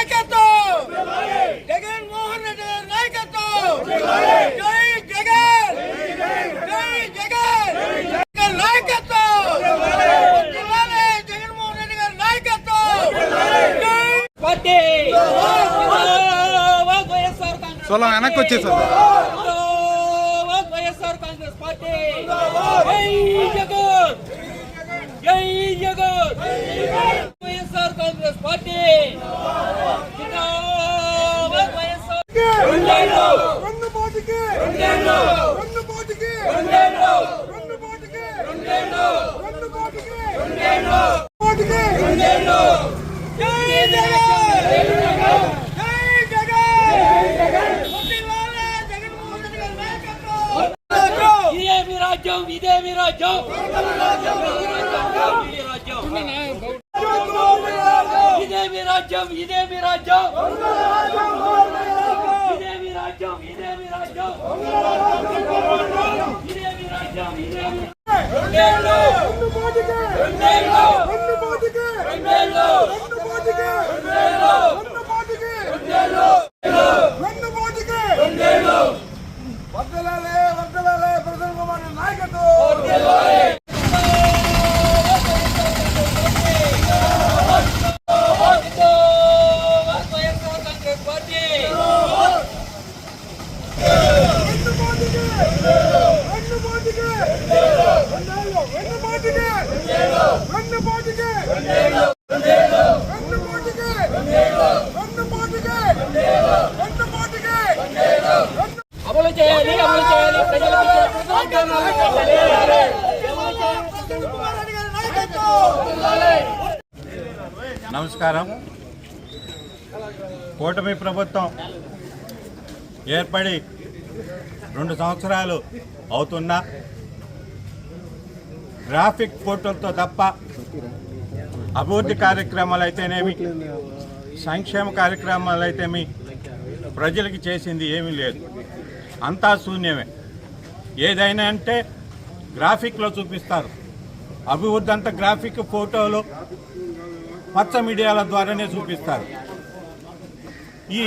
నాయకత్వం జగన్మోహన్ రెడ్డి గారి నాయకత్వం జై జగన్ జై జగన్ నాయకత్వం జగన్మోహన్ రెడ్డి గారి నాయకత్వం పార్టీ సోలం వెనక్కి వచ్చేసారు వైఎస్ఆర్ కాంగ్రెస్ పార్టీ జై జగన్ వైఎస్ఆర్ కాంగ్రెస్ పార్టీ ఇదేమి రాజ్యం ఇదేమి రాజ్యం ఇదేమి రాజ్యం ఇదేమి రాజ్యం ఇదేమి రాజ్యం ఇదేమి రాజ్యం ఇదేమి అమలు చేయాలి అమలు చేయాలి నమస్కారం. కూటమి ప్రభుత్వం ఏర్పడి 2 సంవత్సరాలు అవుతున్నా గ్రాఫిక్ ఫోటోలతో తప్ప అభివృద్ధి కార్యక్రమాలు అయితేనేమి సంక్షేమ కార్యక్రమాలు అయితేమి ప్రజలకి చేసింది ఏమీ లేదు. అంతా శూన్యమే. ఏదైనా అంటే గ్రాఫిక్లో చూపిస్తారు. అభివృద్ధి అంతా గ్రాఫిక్ ఫోటోలు పచ్చ మీడియాల ద్వారానే చూపిస్తారు. ఈ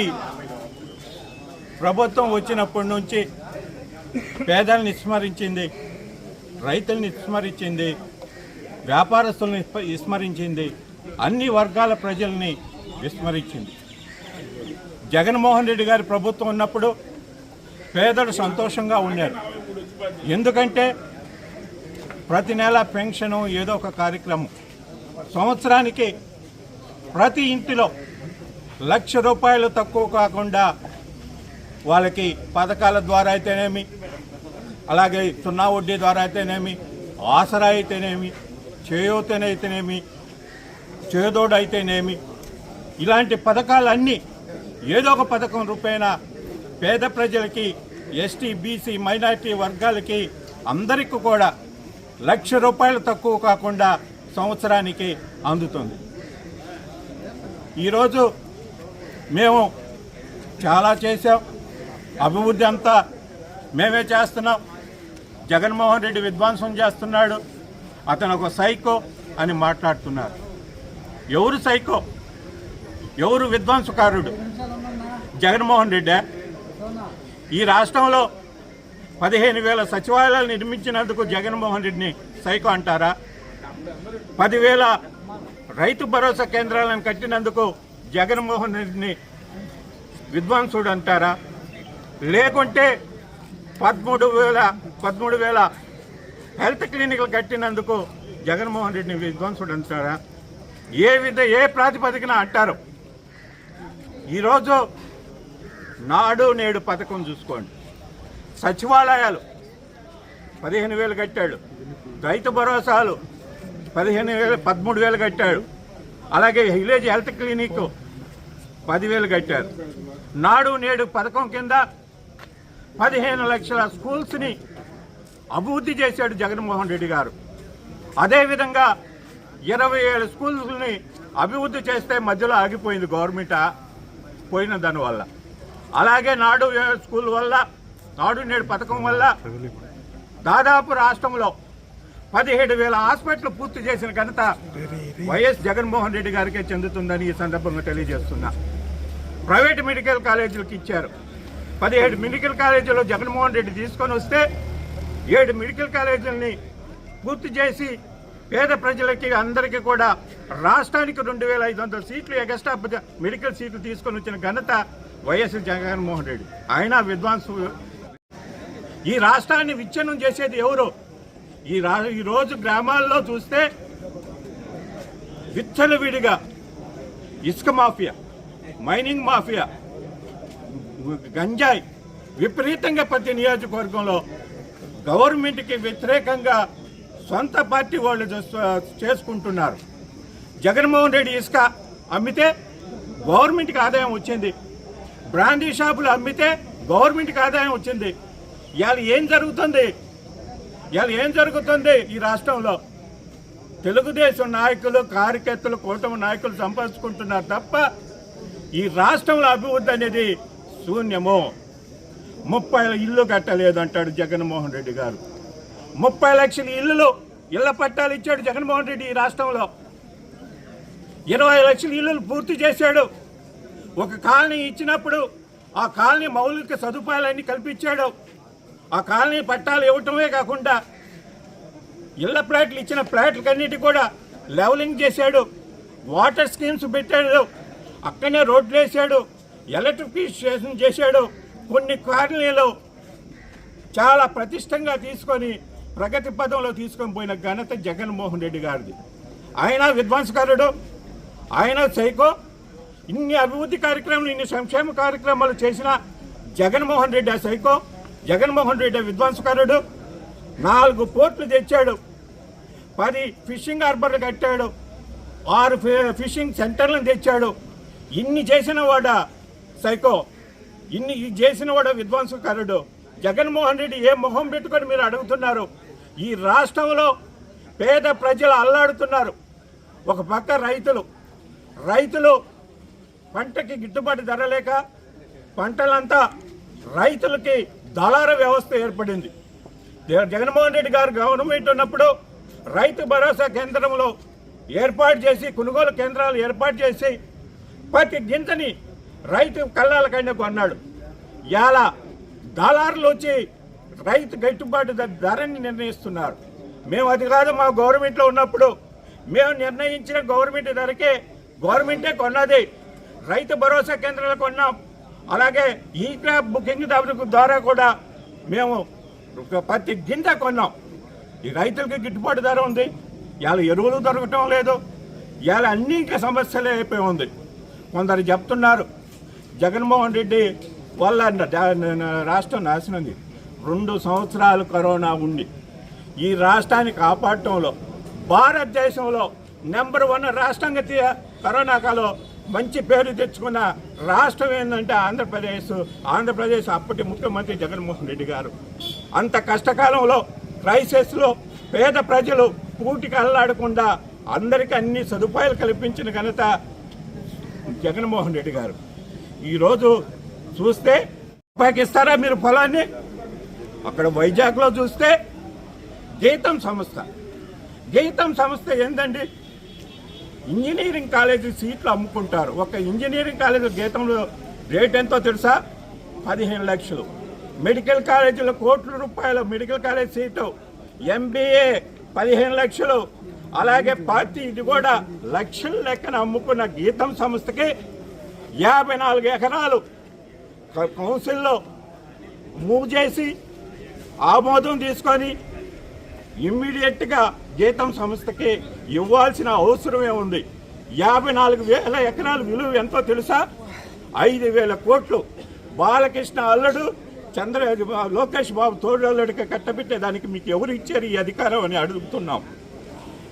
ప్రభుత్వం వచ్చినప్పటి నుంచి పేదలను విస్మరించింది, రైతులను విస్మరించింది, వ్యాపారస్తులను విస్మరించింది, అన్ని వర్గాల ప్రజల్ని విస్మరించింది. జగన్మోహన్ రెడ్డి గారి ప్రభుత్వం ఉన్నప్పుడు పేదలు సంతోషంగా ఉన్నారు. ఎందుకంటే ప్రతి నెల పెన్షను ఏదో ఒక కార్యక్రమం, సంవత్సరానికి ప్రతి ఇంటిలో ₹1,00,000 తక్కువ కాకుండా వాళ్ళకి పథకాల ద్వారా అయితేనేమి, అలాగే సున్నా వడ్డీ ద్వారా అయితేనేమి, ఆసరా అయితేనేమి, చేయూతనైతేనేమి, చేదోడు అయితేనేమి, ఇలాంటి పథకాలన్నీ ఏదో ఒక పథకం రూపేణ పేద ప్రజలకి, ఎస్టీ, బీసీ, మైనారిటీ వర్గాలకి అందరికీ కూడా ₹1,00,000 తక్కువ కాకుండా సంవత్సరానికి అందుతుంది. ఈరోజు మేము చాలా చేసాం. అభివృద్ధి అంతా మేమే చేస్తున్నాం. జగన్మోహన్ రెడ్డి విధ్వంసం చేస్తున్నాడు, అతను ఒక సైకో అని మాట్లాడుతున్నారు. ఎవరు సైకో? ఎవరు విధ్వంసకారుడు? జగన్మోహన్ రెడ్డి. ఈ రాష్ట్రంలో 15,000 సచివాలయాలు నిర్మించినందుకు జగన్మోహన్ రెడ్డిని సైకో అంటారా? 10,000 రైతు భరోసా కేంద్రాలను కట్టినందుకు జగన్మోహన్ రెడ్డిని విధ్వంసుడు అంటారా? లేకుంటే 13,000 హెల్త్ క్లినిక్లు కట్టినందుకు జగన్మోహన్ రెడ్డిని విధ్వంసుడు అంటారా? ఏ ప్రాతిపదికన అంటారు? ఈరోజు నాడు నేడు పథకం చూసుకోండి. సచివాలయాలు 15,000 కట్టాడు, రైతు భరోసాలు 13,000 కట్టాడు, అలాగే విలేజ్ హెల్త్ క్లినిక్ 10,000 కట్టారు. నాడు నేడు పథకం కింద 15 లక్షల స్కూల్స్ని అభివృద్ధి చేశాడు జగన్మోహన్ రెడ్డి గారు. అదేవిధంగా 27 స్కూల్స్ని అభివృద్ధి చేస్తే మధ్యలో ఆగిపోయింది గవర్నమెంట్ పోయిన దానివల్ల. అలాగే నాడు స్కూల్ వల్ల, నాడు నేడు పథకం వల్ల దాదాపు రాష్ట్రంలో 17,000 హాస్పిటల్ పూర్తి చేసిన ఘనత వైఎస్ జగన్మోహన్ రెడ్డి గారికే చెందుతుందని ఈ సందర్భంగా తెలియజేస్తున్నా. ప్రైవేట్ మెడికల్ కాలేజీలకు ఇచ్చారు. 17 మెడికల్ కాలేజీలో జగన్మోహన్ రెడ్డి తీసుకొని వస్తే 7 మెడికల్ కాలేజీలని పూర్తి చేసి పేద ప్రజలకి అందరికీ కూడా రాష్ట్రానికి 2500 సీట్లు ఎగస్ట్రా మెడికల్ సీట్లు తీసుకొని వచ్చిన ఘనత వైఎస్ జగన్మోహన్ రెడ్డి. ఆయన విద్వాంసు. ఈ రాష్ట్రాన్ని విచ్ఛిన్నం చేసేది ఎవరు? ఈరోజు గ్రామాల్లో చూస్తే విచ్చలవిడిగా ఇసుక మాఫియా, మైనింగ్ మాఫియా, గంజాయి విపరీతంగా ప్రతి నియోజకవర్గంలో గవర్నమెంట్కి వ్యతిరేకంగా సొంత పార్టీ వాళ్ళు చేసుకుంటున్నారు. జగన్మోహన్ రెడ్డి ఇసుక అమ్మితే గవర్నమెంట్కి ఆదాయం వచ్చింది, బ్రాండీ షాపులు అమ్మితే గవర్నమెంట్కి ఆదాయం వచ్చింది. ఇవాళ ఏం జరుగుతుంది ఈ రాష్ట్రంలో? తెలుగుదేశం నాయకులు, కార్యకర్తలు, కూటమి నాయకులు సంపాదించుకుంటున్నారు తప్ప ఈ రాష్ట్రంలో అభివృద్ధి అనేది శూన్యము. 30 ఇల్లు కట్టలేదు అంటాడు జగన్మోహన్ రెడ్డి గారు. 30 లక్షల ఇళ్ల పట్టాలు ఇచ్చాడు జగన్మోహన్ రెడ్డి ఈ రాష్ట్రంలో. 20 లక్షల ఇల్లులు పూర్తి చేశాడు. ఒక కాలనీ ఇచ్చినప్పుడు ఆ కాలనీ మౌలిక సదుపాయాలన్నీ కల్పించాడు. ఆ కాలనీ పట్టాలు ఇవ్వటమే కాకుండా ఇళ్ల ప్లాట్లు ఇచ్చిన ప్లాట్లకన్నిటి కూడా లెవలింగ్ చేశాడు. వాటర్ స్కీమ్స్ పెట్టాడు. అక్కడనే రోడ్లు వేసాడు. ఎలక్ట్రిఫికేషన్ చేశాడు. కొన్ని కాలనీలు చాలా ప్రతిష్టంగా తీసుకొని ప్రగతి పదంలో తీసుకొని పోయిన ఘనత జగన్మోహన్ రెడ్డి గారిది. ఆయన విధ్వంసకారుడు, ఆయన సైకో. ఇన్ని అభివృద్ధి కార్యక్రమాలు, ఇన్ని సంక్షేమ కార్యక్రమాలు చేసిన జగన్మోహన్ రెడ్డి ఆ సైకో. జగన్మోహన్ రెడ్డి విధ్వంసకారుడు. 4 పోర్టులు తెచ్చాడు, 10 ఫిషింగ్ హార్బర్లు కట్టాడు, 6 ఫిషింగ్ సెంటర్లను తెచ్చాడు. ఇన్ని చేసిన వాడ సైకో, ఇన్ని చేసిన వాడు విధ్వంసకారుడు. జగన్మోహన్ రెడ్డి ఏ మొహం పెట్టుకొని మీరు అడుగుతున్నారు? ఈ రాష్ట్రంలో పేద ప్రజలు అల్లాడుతున్నారు. ఒక పక్క రైతులు పంటకి గిట్టుబాటు ధర లేక పంటలంతా రైతులకి దళార వ్యవస్థ ఏర్పడింది. జగన్మోహన్ రెడ్డి గారు గవర్నమెంట్ ఉన్నప్పుడు రైతు భరోసా కేంద్రంలో ఏర్పాటు చేసి, కొనుగోలు కేంద్రాలు ఏర్పాటు చేసి ప్రతి గింజని రైతు కళ్ళాలకైనా కొన్నాడు. ఇలా దళారులు వచ్చి రైతు గిట్టుబాటు ధరని నిర్ణయిస్తున్నారు. మేము అది కాదు, మా గవర్నమెంట్లో ఉన్నప్పుడు మేము నిర్ణయించిన గవర్నమెంట్ ధరకే గవర్నమెంటే కొన్నది. రైతు భరోసా కేంద్రాలు కొన్నాం. అలాగే ఈ క్రాప్ బుకింగ్ ద్వారా కూడా మేము ప్రతి గింజ కొన్నాం. ఈ రైతులకి గిట్టుబాటు ధర ఉంది. ఇవాళ ఎరువులు దొరకటం లేదు. ఇవాళ అన్ని ఇంకా సమస్యలే అయిపోయి ఉంది. కొందరు చెప్తున్నారు జగన్మోహన్ రెడ్డి వల్ల రాష్ట్రం నాశనంది. 2 సంవత్సరాలు కరోనా ఉండి ఈ రాష్ట్రాన్ని కాపాడటంలో భారతదేశంలో నెంబర్ 1 రాష్ట్రంగా కరోనా కాలం మంచి పేరు తెచ్చుకున్న రాష్ట్రం ఏంటంటే ఆంధ్రప్రదేశ్ అప్పటి ముఖ్యమంత్రి జగన్మోహన్ రెడ్డి గారు. అంత కష్టకాలంలో, క్రైసిస్లో పేద ప్రజలు కూటికి అల్లాడకుండా అందరికీ అన్ని సదుపాయాలు కల్పించిన ఘనత జగన్మోహన్ రెడ్డి గారు. ఈరోజు చూస్తే ఇస్తారా మీరు పొలాన్ని? అక్కడ వైజాగ్లో చూస్తే గీతం సంస్థ ఏందండి? ఇంజనీరింగ్ కాలేజీ సీట్లు అమ్ముకుంటారు. ఒక ఇంజనీరింగ్ కాలేజీ గీతంలో రేట్ ఎంతో తెలుసా? 15 లక్షలు. మెడికల్ కాలేజీలో కోట్ల రూపాయలు మెడికల్ కాలేజ్ సీటు. MBA 15 లక్షలు. అలాగే పార్టీ ఇది కూడా లక్షల లెక్కన అమ్ముకున్న గీతం సంస్థకి 54 ఎకరాలు కౌన్సిల్లో మూవ్ చేసి ఆమోదం తీసుకొని ఇమ్మీడియట్గా గీతం సంస్థకి ఇవ్వాల్సిన అవసరమే ఉంది. 54,000 ఎకరాల విలువ ఎంతో తెలుసా? 5,000 కోట్లు. బాలకృష్ణ అల్లుడు లోకేష్ బాబు తోడల్లుడికి కట్టబెట్టేదానికి మీకు ఎవరు ఇచ్చారు ఈ అధికారం అని అడుగుతున్నాం.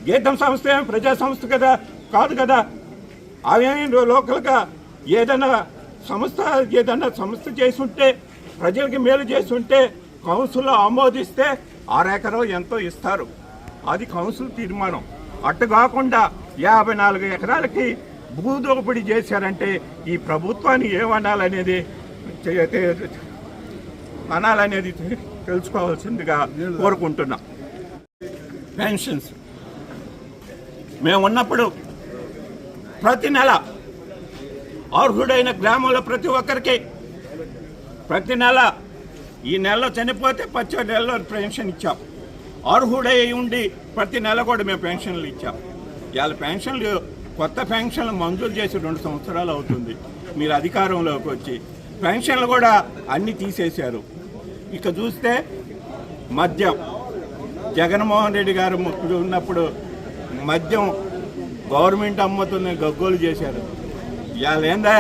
గీతం సంస్థ ఏమి ప్రజా సంస్థ కదా కాదు కదా. అవేమి లోకల్గా ఏదైనా సంస్థ చేసుంటే, ప్రజలకి మేలు చేసుంటే కౌన్సిల్లో ఆమోదిస్తే 6 ఎకరం ఎంతో ఇస్తారు. అది కౌన్సిల్ తీర్మానం. అట్టు కాకుండా 54 ఎకరాలకి భూదోపిడీ చేశారంటే ఈ ప్రభుత్వాన్ని ఏమనాలనేది తెలుసుకోవాల్సిందిగా కోరుకుంటున్నాం. పెన్షన్స్ మేము ఉన్నప్పుడు ప్రతి నెల అర్హుడైన గ్రామంలో ప్రతి ఒక్కరికి ప్రతి నెల ఈ నెలలో చనిపోతే వచ్చే నెలలో పెన్షన్ ఇచ్చాం. అర్హుడై ఉండి ప్రతి నెల కూడా మేము పెన్షన్లు ఇచ్చాం. ఇవాళ పెన్షన్లు కొత్త పెన్షన్లు మంజూరు చేసి 2 సంవత్సరాలు అవుతుంది. మీరు అధికారంలోకి వచ్చి పెన్షన్లు కూడా అన్నీ తీసేశారు. ఇక చూస్తే మద్యం, జగన్మోహన్ రెడ్డి గారు ఉన్నప్పుడు మద్యం గవర్నమెంట్ అమ్ముతున్న గగ్గోలు చేశారు. ఇవాళ ఏందా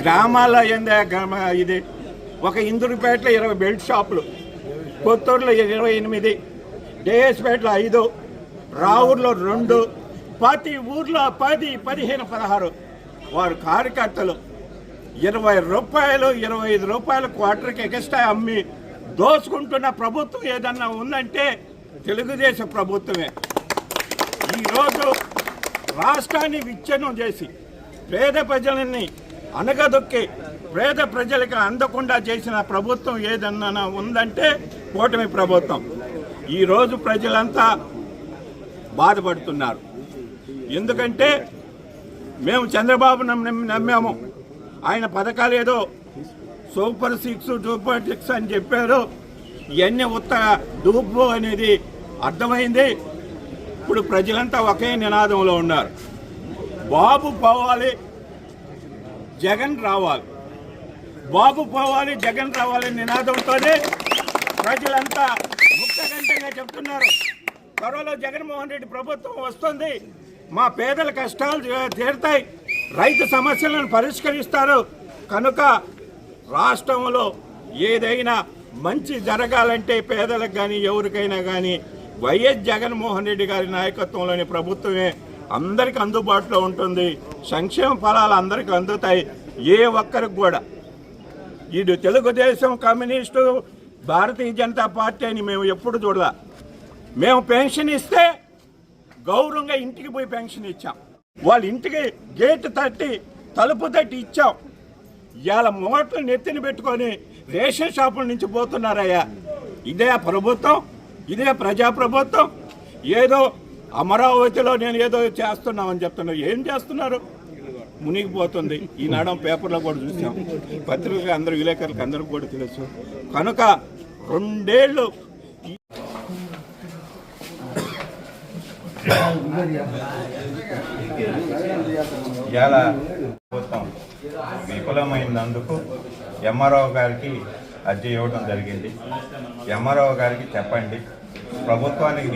గ్రామాల్లో ఏందా ఇది ఒక ఇందూరుపేటలో 20 బెల్ట్ షాపులు, కొత్తూరులో 28, డేస్పేటలో 5, రావుర్లో 2, ప్రతి ఊర్లో 10, 15, 16 వారు కార్యకర్తలు 20 రూపాయలు 25 రూపాయలు క్వార్టర్కి ఎక్స్ట్రా అమ్మి దోచుకుంటున్న ప్రభుత్వం ఏదన్నా ఉందంటే తెలుగుదేశం ప్రభుత్వమే. ఈరోజు రాష్ట్రాన్ని విచ్ఛిన్నం చేసి పేద ప్రజలని అనగదొక్కి పేద ప్రజలకు అందకుండా చేసిన ప్రభుత్వం ఏదన్నా ఉందంటే కూటమి ప్రభుత్వం. ఈరోజు ప్రజలంతా బాధపడుతున్నారు. ఎందుకంటే మేము చంద్రబాబు నమ్మాము. ఆయన పథకాలు ఏదో సూపర్ 6, సూపర్ 6 అని చెప్పారు. ఇవన్నీ ఉత్త డూపు అనేది అర్థమైంది. ఇప్పుడు ప్రజలంతా ఒకే నినాదంలో ఉన్నారు. బాబు పోవాలి, జగన్ రావాలి, బాబు పోవాలి, జగన్ రావాలి నినాదంతోనే ప్రజలంతా ముక్తకంఠంగా చెప్తున్నారు. త్వరలో జగన్మోహన్ రెడ్డి ప్రభుత్వం వస్తుంది, మా పేదల కష్టాలు తీరుతాయి, రైతు సమస్యలను పరిష్కరిస్తారు. కనుక రాష్ట్రంలో ఏదైనా మంచి జరగాలంటే పేదలకు కానీ ఎవరికైనా కానీ వైఎస్ జగన్మోహన్ రెడ్డి గారి నాయకత్వంలోని ప్రభుత్వమే అందరికి అందుబాటులో ఉంటుంది. సంక్షేమ ఫలాలు అందరికీ అందుతాయి. ఏ ఒక్కరికి కూడా ఇటు తెలుగుదేశం, కమ్యూనిస్టు, భారతీయ జనతా పార్టీ అని మేము ఎప్పుడు చూడాల. మేము పెన్షన్ ఇస్తే గౌరవంగా ఇంటికి పోయి పెన్షన్ ఇచ్చాం. వాళ్ళ ఇంటికి గేటు తట్టి తలుపు తట్టి ఇచ్చాం. ఇవాళ మోటార్లు నెత్తిని పెట్టుకొని రేషన్ షాపుల నుంచి పోతున్నారయ్యా. ఇదే ప్రభుత్వం, ఇదే ప్రజాప్రభుత్వం. ఏదో అమరావతిలో నేను ఏదో చేస్తున్నామని చెప్తున్నారు. ఏం చేస్తున్నారు? మునిగిపోతుంది. ఈనాడు పేపర్లో కూడా చూసాం, పత్రికలు అందరూ విలేకరులకు అందరికీ కూడా తెలుసు. కనుక 2 ఏళ్ళు ఇవాళ ప్రభుత్వం విఫలమైనందుకు ఎంఆర్ఓ గారికి అర్జీ ఇవ్వడం జరిగింది. ఎంఆర్ఓ గారికి చెప్పండి, ప్రభుత్వానికి